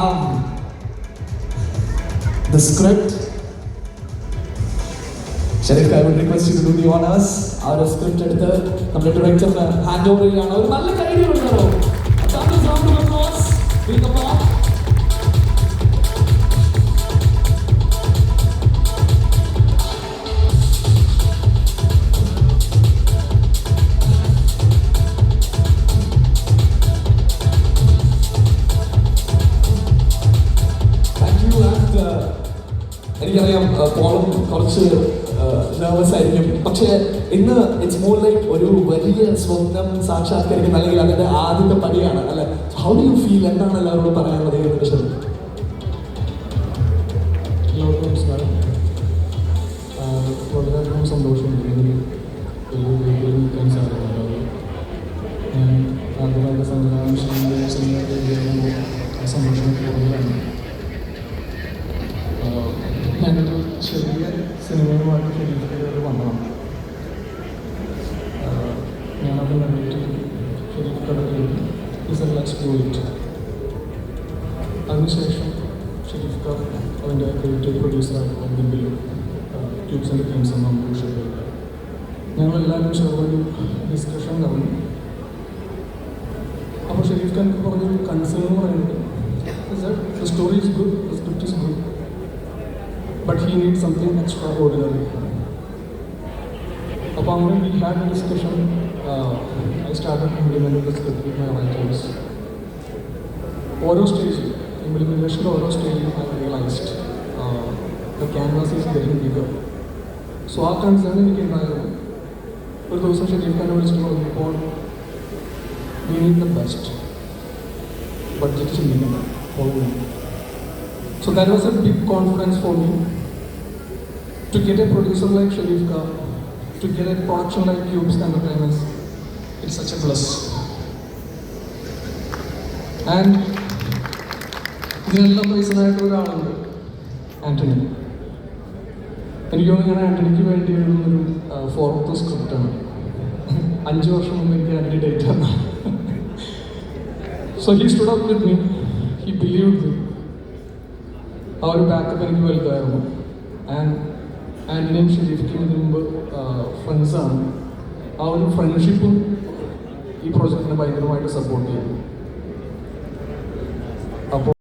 have the script. Sharif, I would request you to do the honors. Our script എടുത്ത് നമ്മുടെ ഡയറക്ടറിന് hand over ചെയ്യാണ്. ഒരു നല്ല കാര്യം ഉണ്ടല്ലോ. എനിക്കറിയാം പോളും കുറച്ച് നെർവസ് ആയിരിക്കും, പക്ഷേ ഇന്ന് ഇറ്റ്സ് മോർ ലൈക്ക് ഒരു വലിയ സ്വപ്നം സാക്ഷാത്കരിക്കുന്ന അല്ലെങ്കിൽ അതിൻ്റെ ആദ്യത്തെ പടിയാണ് അല്ലെ. How do you feel? എന്താണ് എല്ലാവരോടും പറയാനുള്ളത് ഈ നിമിഷം? എല്ലാവർക്കും നമസ്കാരം. വളരെയധികം സന്തോഷമുണ്ട് ഇതിൽ നിൽക്കാൻ സാധിക്കുന്നത്. ഞാൻ ആദ്യമായിട്ട് സംവിധാനം ചെയ്യുമ്പോൾ ആ സന്തോഷം കൂടുതലാണ്. ഞാനൊരു ചെറിയ സിനിമയുമായിട്ട് ഫിലിമിലേക്ക് വന്നതാണ്. ഞാനത് കണ്ടിട്ട് ഫിലിം കടയിൽ എക്സ്പ്ലോയിറ്റ്. അതിനുശേഷം ഷെരീഫ് ഖാൻ അതിൻ്റെ ക്രിയേറ്റീവ് പ്രൊഡ്യൂസറായിട്ടുള്ള എന്തെങ്കിലും ട്യൂബ്സിൻ്റെ ടീംസ് എന്ന അംബൂഷൊക്കെ ഞങ്ങളെല്ലാവരും ചെറിയൊരു ഡിസ്കഷൻ നടന്നു. അപ്പോൾ ഷെരീഫ് ഖാൻ പറഞ്ഞൊരു കൺസേൺ എന്ന് പറയുന്നത് the story is good, the script is good, but he needs something extraordinary. Upon when we had a discussion, I started implementing the script with my writers. Oral stage, implementation oral stage, I realized the canvas is getting bigger. So our concern became for those who should report, we need the best, but it is minimal. So that was a big confidence for me. To get a producer like Sharif Khan, to get a production like Cubes Entertainment, it's such a bless. And ഇതിനെല്ലാം റീസണായിട്ട് ഒരാളുണ്ട്, ആൻ്റണി. എനിക്ക് തോന്നുന്നു ഞാൻ ആൻ്റണിക്ക് വേണ്ടി എഴുതുന്നൊരു 4th സ്ക്രിപ്റ്റാണ്. 5 വർഷം മുമ്പ് എനിക്ക് Antony date തന്നു. So he stood up with me, he believed me. ആ ഒരു ബാക്കപ്പ് എനിക്ക് വലുതായിരുന്നു. ആൻ്റണിയും ഷെരീഫിക്കും ഇതിനു മുമ്പ് ഫ്രണ്ട്സാണ്. ആ ഒരു ഫ്രണ്ട്ഷിപ്പും ഈ പ്രോജക്റ്റിനെ ഭയങ്കരമായിട്ട് സപ്പോർട്ട് ചെയ്തു. അപ്പോൾ